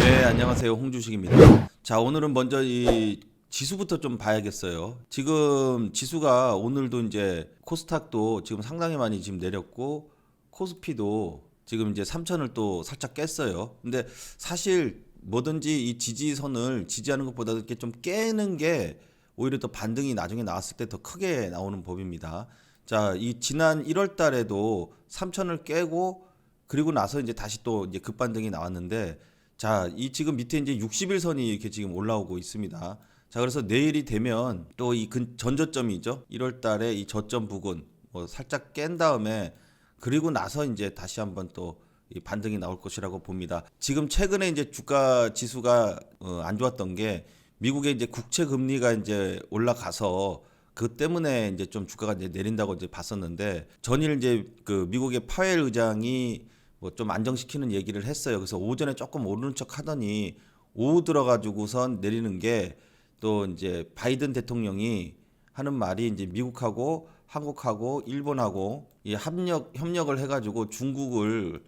네, 안녕하세요. 홍주식입니다. 자, 오늘은 먼저 이 지수부터 좀 봐야겠어요. 지금 지수가 오늘도 이제 코스닥도 지금 상당히 많이 지금 내렸고 코스피도 지금 이제 3천을 또 살짝 깼어요. 근데 사실 뭐든지 이 지지선을 지지하는 것보다 이렇게 좀 깨는 게 오히려 더 반등이 나중에 나왔을 때 더 크게 나오는 법입니다. 자, 이 지난 1월 달에도 3천을 깨고 그리고 나서 이제 다시 또 이제 급반등이 나왔는데 자, 이 지금 밑에 이제 60일선이 이렇게 지금 올라오고 있습니다. 자, 그래서 내일이 되면 또 이 전저점이죠. 1월 달에 이 저점 부근 뭐 살짝 깬 다음에 그리고 나서 이제 다시 한번 또 이 반등이 나올 것이라고 봅니다. 지금 최근에 이제 주가 지수가 안 좋았던 게 미국의 이제 국채 금리가 이제 올라가서 그 때문에 이제 좀 주가가 이제 내린다고 이제 봤었는데 전일 이제 그 미국의 파웰 의장이 뭐 좀 안정시키는 얘기를 했어요. 그래서 오전에 조금 오르는 척 하더니 오후 들어가지고선 내리는 게 또 이제 바이든 대통령이 하는 말이 이제 미국하고 한국하고 일본하고 이 협력을 해가지고 중국을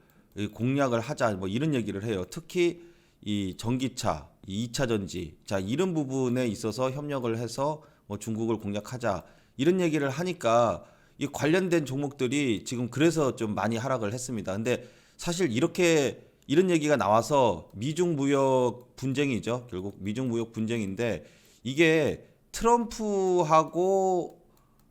공략을 하자 뭐 이런 얘기를 해요. 특히 이 전기차, 이 2차 전지, 자 이런 부분에 있어서 협력을 해서 뭐 중국을 공략하자 이런 얘기를 하니까 이 관련된 종목들이 지금 그래서 좀 많이 하락을 했습니다. 근데 사실 이렇게 이런 얘기가 나와서 미중 무역 분쟁이죠. 결국 미중 무역 분쟁인데 이게 트럼프하고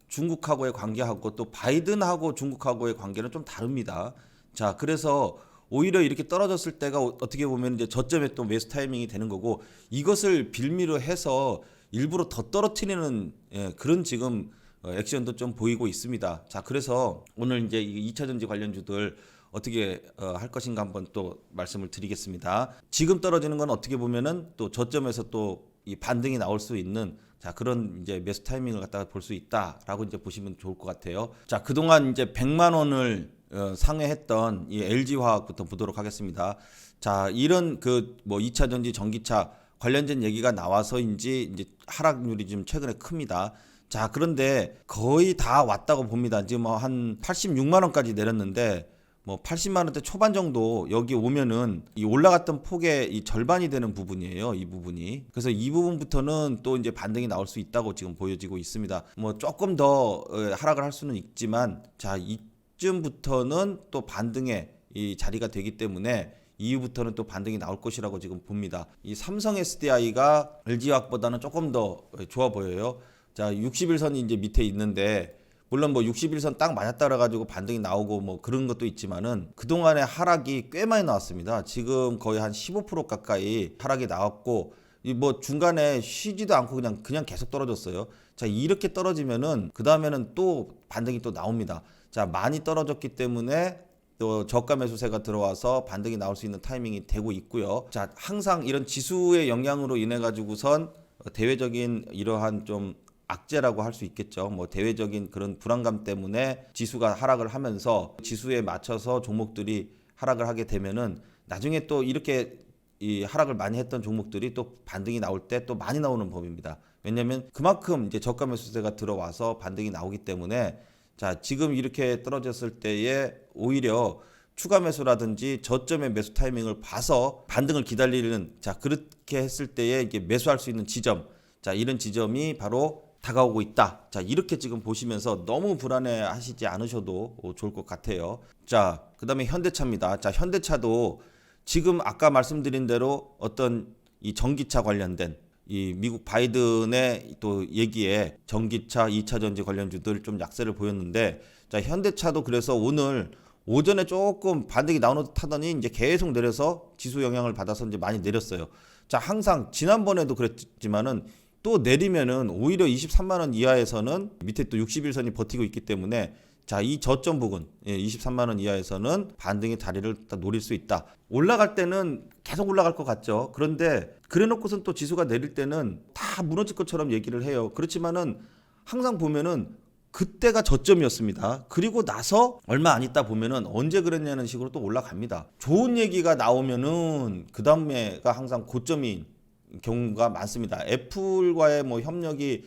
중국하고의 관계하고 또 바이든하고 중국하고의 관계는 좀 다릅니다. 자, 그래서 오히려 이렇게 떨어졌을 때가 어떻게 보면 이제 저점에 또 매수 타이밍이 되는 거고 이것을 빌미로 해서 일부러 더 떨어뜨리는 그런 지금 액션도 좀 보이고 있습니다. 자, 그래서 오늘 이제 이 2차 전지 관련주들 어떻게 할 것인가 한번 또 말씀을 드리겠습니다. 지금 떨어지는 건 어떻게 보면은 또 저점에서 또 이 반등이 나올 수 있는 자 그런 이제 매수 타이밍을 갖다가 볼 수 있다라고 이제 보시면 좋을 것 같아요. 자 그동안 이제 100만 원을 상회했던 이 LG화학부터 보도록 하겠습니다. 자 이런 그 뭐 2차 전지 전기차 관련된 얘기가 나와서인지 이제 하락률이 좀 최근에 큽니다. 자 그런데 거의 다 왔다고 봅니다. 지금 뭐 한 86만 원까지 내렸는데 뭐 80만 원대 초반 정도 여기 오면은 이 올라갔던 폭의 이 절반이 되는 부분이에요. 이 부분이. 그래서 이 부분부터는 또 이제 반등이 나올 수 있다고 지금 보여지고 있습니다. 뭐 조금 더 하락을 할 수는 있지만 자 이쯤부터는 또 반등의 이 자리가 되기 때문에 이후부터는 또 반등이 나올 것이라고 지금 봅니다. 이 삼성 SDI가 LG화학보다는 조금 더 좋아 보여요. 자 60일선이 이제 밑에 있는데 물론 뭐 60일선 딱 맞았다 그래가지고 반등이 나오고 뭐 그런 것도 있지만은 그동안의 하락이 꽤 많이 나왔습니다. 지금 거의 한 15% 가까이 하락이 나왔고 이 뭐 중간에 쉬지도 않고 그냥 계속 떨어졌어요. 자 이렇게 떨어지면은 그 다음에는 또 반등이 또 나옵니다. 자 많이 떨어졌기 때문에 또 저가 매수세가 들어와서 반등이 나올 수 있는 타이밍이 되고 있고요. 자 항상 이런 지수의 영향으로 인해 가지고선 대외적인 이러한 좀 악재라고 할 수 있겠죠. 뭐 대외적인 그런 불안감 때문에 지수가 하락을 하면서 지수에 맞춰서 종목들이 하락을 하게 되면은 나중에 또 이렇게 이 하락을 많이 했던 종목들이 또 반등이 나올 때 또 많이 나오는 법입니다. 왜냐하면 그만큼 이제 저가 매수세가 들어와서 반등이 나오기 때문에 자 지금 이렇게 떨어졌을 때에 오히려 추가 매수라든지 저점의 매수 타이밍을 봐서 반등을 기다리는 자 그렇게 했을 때에 이게 매수할 수 있는 지점 자 이런 지점이 바로 다가오고 있다. 자, 이렇게 지금 보시면서 너무 불안해 하시지 않으셔도 좋을 것 같아요. 자, 그 다음에 현대차입니다. 자, 현대차도 지금 아까 말씀드린 대로 어떤 이 전기차 관련된 이 미국 바이든의 또 얘기에 전기차, 2차 전지 관련주들 좀 약세를 보였는데 자, 현대차도 그래서 오늘 오전에 조금 반등이 나오는 듯 하더니 이제 계속 내려서 지수 영향을 받아서 이제 많이 내렸어요. 자, 항상 지난번에도 그랬지만은 또 내리면은 오히려 23만 원 이하에서는 밑에 또 60일선이 버티고 있기 때문에 자, 이 저점 부근 23만 원 이하에서는 반등의 자리를 노릴 수 있다. 올라갈 때는 계속 올라갈 것 같죠. 그런데 그래놓고선 또 지수가 내릴 때는 다 무너질 것처럼 얘기를 해요. 그렇지만은 항상 보면은 그때가 저점이었습니다. 그리고 나서 얼마 안 있다 보면은 언제 그랬냐는 식으로 또 올라갑니다. 좋은 얘기가 나오면은 그 다음에가 항상 고점인 경우가 많습니다. 애플과의 뭐 협력이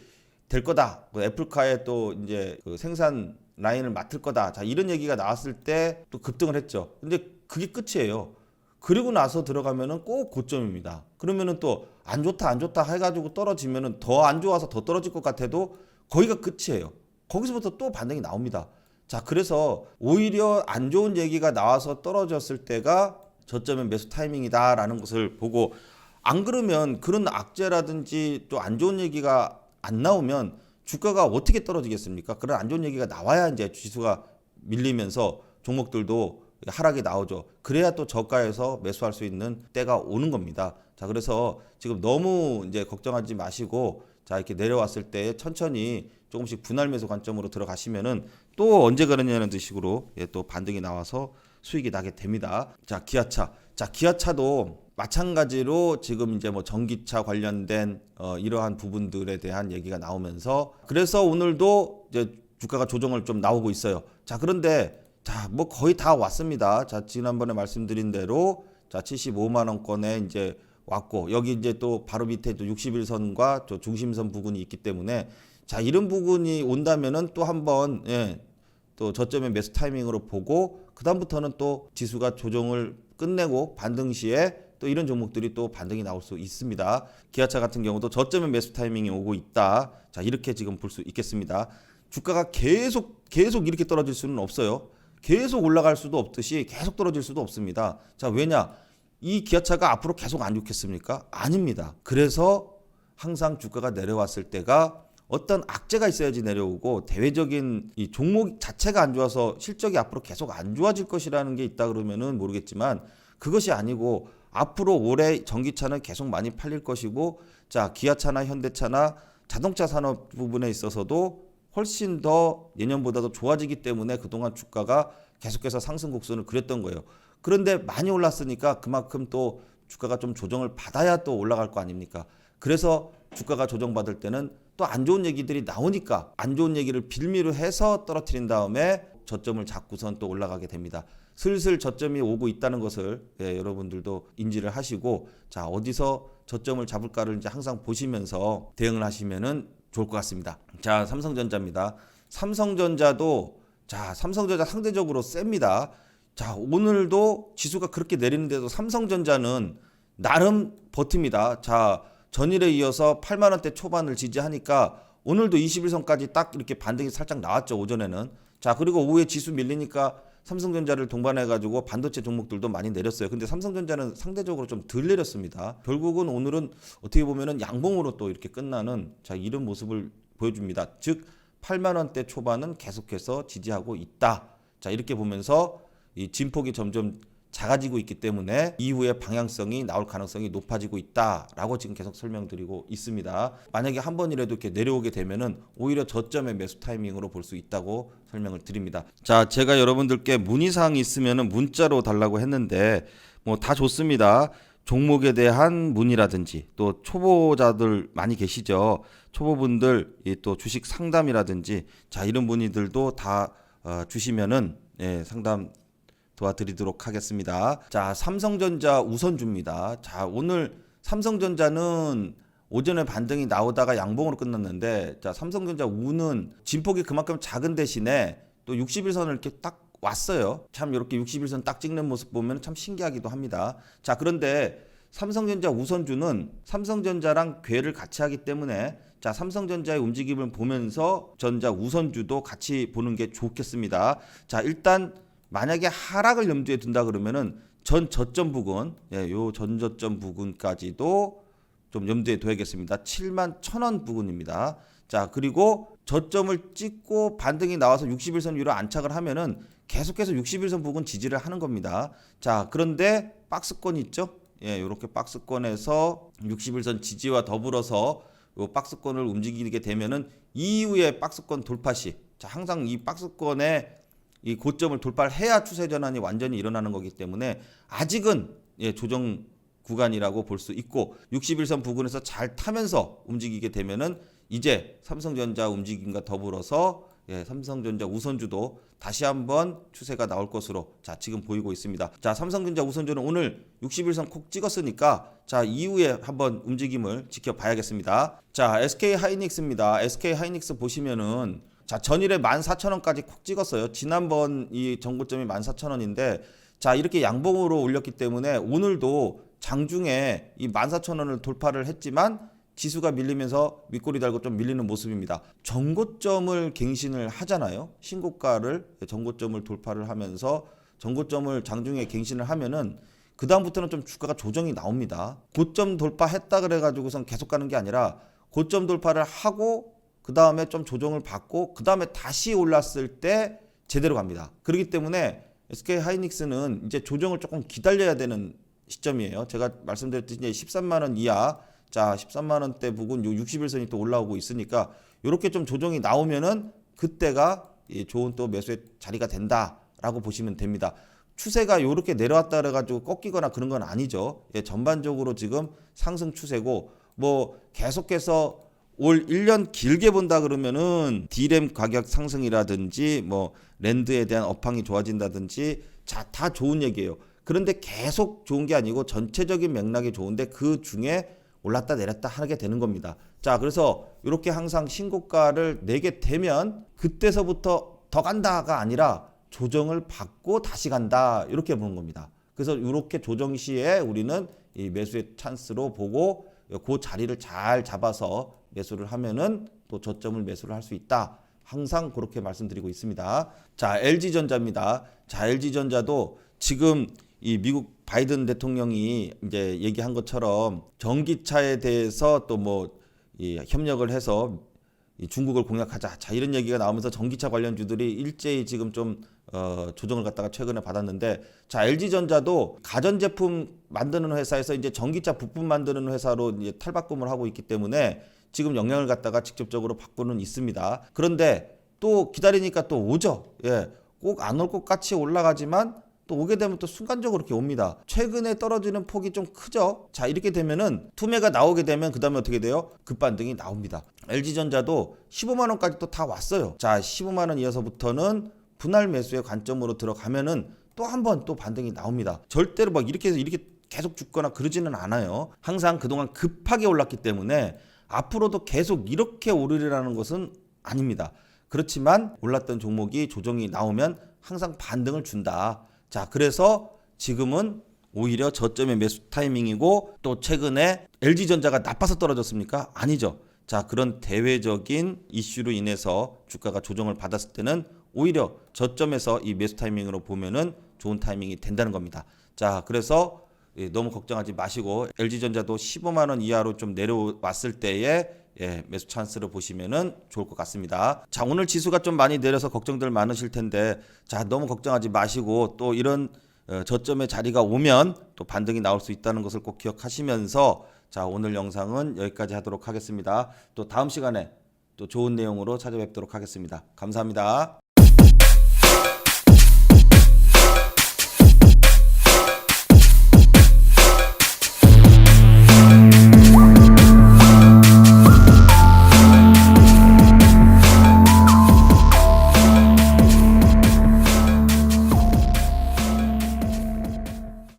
될 거다. 애플카의 또 이제 그 생산 라인을 맡을 거다. 자, 이런 얘기가 나왔을 때 또 급등을 했죠. 근데 그게 끝이에요. 그리고 나서 들어가면은 꼭 고점입니다. 그러면은 또 안 좋다 안 좋다 해가지고 떨어지면은 더 안 좋아서 더 떨어질 것 같아도 거기가 끝이에요. 거기서부터 또 반등이 나옵니다. 자, 그래서 오히려 안 좋은 얘기가 나와서 떨어졌을 때가 저점의 매수 타이밍이다라는 것을 보고, 안 그러면 그런 악재라든지 또 안 좋은 얘기가 안 나오면 주가가 어떻게 떨어지겠습니까? 그런 안 좋은 얘기가 나와야 이제 지수가 밀리면서 종목들도 하락이 나오죠. 그래야 또 저가에서 매수할 수 있는 때가 오는 겁니다. 자, 그래서 지금 너무 이제 걱정하지 마시고, 자, 이렇게 내려왔을 때 천천히 조금씩 분할 매수 관점으로 들어가시면은 또 언제 그러냐는 식으로 또 반등이 나와서 수익이 나게 됩니다. 자, 기아차. 자, 기아차도 마찬가지로 지금 이제 뭐 전기차 관련된 이러한 부분들에 대한 얘기가 나오면서, 그래서 오늘도 이제 주가가 조정을 좀 나오고 있어요. 자, 그런데 자, 뭐 거의 다 왔습니다. 자, 지난번에 말씀드린 대로 자, 75만 원권에 이제 왔고, 여기 이제 또 바로 밑에 또 61선과 또 중심선 부분이 있기 때문에, 자, 이런 부분이 온다면은 또 한번 또 저점의 매수 타이밍으로 보고, 그다음부터는 또 지수가 조정을 끝내고 반등 시에 또 이런 종목들이 또 반등이 나올 수 있습니다. 기아차 같은 경우도 저점의 매수 타이밍이 오고 있다. 자, 이렇게 지금 볼 수 있겠습니다. 주가가 계속 이렇게 떨어질 수는 없어요. 계속 올라갈 수도 없듯이 계속 떨어질 수도 없습니다. 자, 왜냐? 이 기아차가 앞으로 계속 안 좋겠습니까? 아닙니다. 그래서 항상 주가가 내려왔을 때가 어떤 악재가 있어야지 내려오고, 대외적인 이 종목 자체가 안 좋아서 실적이 앞으로 계속 안 좋아질 것이라는 게 있다 그러면은 모르겠지만, 그것이 아니고 앞으로 올해 전기차는 계속 많이 팔릴 것이고, 자, 기아차나 현대차나 자동차 산업 부분에 있어서도 훨씬 더 예년보다도 좋아지기 때문에 그동안 주가가 계속해서 상승 곡선을 그렸던 거예요. 그런데 많이 올랐으니까 그만큼 또 주가가 좀 조정을 받아야 또 올라갈 거 아닙니까? 그래서 주가가 조정받을 때는 또 안 좋은 얘기들이 나오니까 안 좋은 얘기를 빌미로 해서 떨어뜨린 다음에 저점을 잡고선 또 올라가게 됩니다. 슬슬 저점이 오고 있다는 것을 여러분들도 인지를 하시고, 자, 어디서 저점을 잡을까를 이제 항상 보시면서 대응을 하시면은 좋을 것 같습니다. 자, 삼성전자입니다. 삼성전자도 자, 삼성전자 상대적으로 셉니다. 자, 오늘도 지수가 그렇게 내리는데도 삼성전자는 나름 버팁니다. 자, 전일에 이어서 8만 원대 초반을 지지하니까 오늘도 21선까지 딱 이렇게 반등이 살짝 나왔죠, 오전에는. 자, 그리고 오후에 지수 밀리니까 삼성전자를 동반해가지고 반도체 종목들도 많이 내렸어요. 근데 삼성전자는 상대적으로 좀 덜 내렸습니다. 결국은 오늘은 어떻게 보면은 양봉으로 또 이렇게 끝나는, 자, 이런 모습을 보여줍니다. 즉 8만 원대 초반은 계속해서 지지하고 있다. 자, 이렇게 보면서 이 진폭이 점점 작아지고 있기 때문에 이후에 방향성이 나올 가능성이 높아지고 있다라고 지금 계속 설명드리고 있습니다. 만약에 한 번이라도 이렇게 내려오게 되면은 오히려 저점의 매수 타이밍으로 볼 수 있다고 설명을 드립니다. 자, 제가 여러분들께 문의사항이 있으면은 문자로 달라고 했는데 뭐 다 좋습니다. 종목에 대한 문의라든지, 또 초보자들 많이 계시죠. 초보분들 또 주식 상담이라든지, 자, 이런 문의들도 다 주시면은 상담 도와드리도록 하겠습니다. 자, 삼성전자 우선주입니다. 자, 오늘 삼성전자는 오전에 반등이 나오다가 양봉으로 끝났는데, 자, 삼성전자 우는 진폭이 그만큼 작은 대신에 또 61선을 이렇게 딱 왔어요. 참 이렇게 61선 딱 찍는 모습 보면 참 신기하기도 합니다. 자, 그런데 삼성전자 우선주는 삼성전자랑 궤를 같이 하기 때문에, 자, 삼성전자의 움직임을 보면서 전자 우선주도 같이 보는 게 좋겠습니다. 자, 일단 만약에 하락을 염두에 둔다 그러면은 전 저점 부근, 요 전 저점 부근까지도 좀 염두에 둬야겠습니다. 7만 1,000원 부근입니다. 자, 그리고 저점을 찍고 반등이 나와서 61선 위로 안착을 하면은 계속해서 61선 부근 지지를 하는 겁니다. 자, 그런데 박스권이 있죠? 이렇게 박스권에서 61선 지지와 더불어서 요 박스권을 움직이게 되면은 이후에 박스권 돌파 시, 자, 항상 이 박스권에 이 고점을 돌파를 해야 추세 전환이 완전히 일어나는 거기 때문에 아직은 조정 구간이라고 볼 수 있고, 61선 부근에서 잘 타면서 움직이게 되면은 이제 삼성전자 움직임과 더불어서 삼성전자 우선주도 다시 한번 추세가 나올 것으로 자, 지금 보이고 있습니다. 자, 삼성전자 우선주는 오늘 61선 콕 찍었으니까, 자, 이후에 한번 움직임을 지켜봐야겠습니다. 자, SK 하이닉스입니다. SK 하이닉스 보시면은, 자, 전일에 14,000원까지 콕 찍었어요. 지난번 이 정고점이 14,000원인데 자, 이렇게 양봉으로 올렸기 때문에 오늘도 장중에 이 14,000원을 돌파를 했지만 지수가 밀리면서 윗꼬리 달고 좀 밀리는 모습입니다. 전고점을 갱신을 하잖아요. 신고가를 전고점을 돌파를 하면서 전고점을 장중에 갱신을 하면은 그 다음부터는 좀 주가가 조정이 나옵니다. 고점 돌파했다 그래가지고선 계속 가는 게 아니라 고점 돌파를 하고 그 다음에 좀 조정을 받고 그 다음에 다시 올랐을 때 제대로 갑니다. 그렇기 때문에 SK 하이닉스는 이제 조정을 조금 기다려야 되는 시점이에요. 제가 말씀드렸듯이 13만 원 이하, 자 13만 원대 부근 요 60일선이 또 올라오고 있으니까 이렇게 좀 조정이 나오면은 그때가 좋은 또 매수의 자리가 된다라고 보시면 됩니다. 추세가 이렇게 내려왔다 그래가지고 꺾이거나 그런 건 아니죠. 전반적으로 지금 상승 추세고 뭐 계속해서 올 1년 길게 본다 그러면은 D램 가격 상승이라든지 뭐 랜드에 대한 업황이 좋아진다든지 자, 다 좋은 얘기예요. 그런데 계속 좋은 게 아니고 전체적인 맥락이 좋은데 그 중에 올랐다 내렸다 하게 되는 겁니다. 자, 그래서 이렇게 항상 신고가를 내게 되면 그때서부터 더 간다가 아니라 조정을 받고 다시 간다 이렇게 보는 겁니다. 그래서 이렇게 조정 시에 우리는 이 매수의 찬스로 보고 그 자리를 잘 잡아서 매수를 하면은 또 저점을 매수를 할 수 있다. 항상 그렇게 말씀드리고 있습니다. 자, LG전자입니다. 자, LG전자도 지금 이 미국 바이든 대통령이 이제 얘기한 것처럼 전기차에 대해서 또 뭐 협력을 해서 이 중국을 공략하자. 자, 이런 얘기가 나오면서 전기차 관련주들이 일제히 지금 좀 조정을 갖다가 최근에 받았는데, 자, LG전자도 가전제품 만드는 회사에서 이제 전기차 부품 만드는 회사로 이제 탈바꿈을 하고 있기 때문에 지금 영향을 갖다가 직접적으로 받고는 있습니다. 그런데 또 기다리니까 또 오죠. 예, 꼭 안 올 것 같이 올라가지만 또 오게 되면 또 순간적으로 이렇게 옵니다. 최근에 떨어지는 폭이 좀 크죠. 자, 이렇게 되면은 투매가 나오게 되면 그 다음에 어떻게 돼요? 급반등이 나옵니다. LG전자도 15만 원까지 또 다 왔어요. 자, 15만 원 이어서부터는 분할 매수의 관점으로 들어가면은 또 한 번 또 반등이 나옵니다. 절대로 막 이렇게 해서 이렇게 계속 죽거나 그러지는 않아요. 항상 그동안 급하게 올랐기 때문에 앞으로도 계속 이렇게 오르리라는 것은 아닙니다. 그렇지만 올랐던 종목이 조정이 나오면 항상 반등을 준다. 자, 그래서 지금은 오히려 저점의 매수 타이밍이고, 또 최근에 LG전자가 나빠서 떨어졌습니까? 아니죠. 자, 그런 대외적인 이슈로 인해서 주가가 조정을 받았을 때는 오히려 저점에서 이 매수 타이밍으로 보면은 좋은 타이밍이 된다는 겁니다. 자, 그래서 너무 걱정하지 마시고 LG전자도 15만 원 이하로 좀 내려왔을 때에 매수 찬스를 보시면은 좋을 것 같습니다. 자, 오늘 지수가 좀 많이 내려서 걱정들 많으실 텐데, 자, 너무 걱정하지 마시고 또 이런 저점의 자리가 오면 또 반등이 나올 수 있다는 것을 꼭 기억하시면서, 자, 오늘 영상은 여기까지 하도록 하겠습니다. 또 다음 시간에 또 좋은 내용으로 찾아뵙도록 하겠습니다. 감사합니다.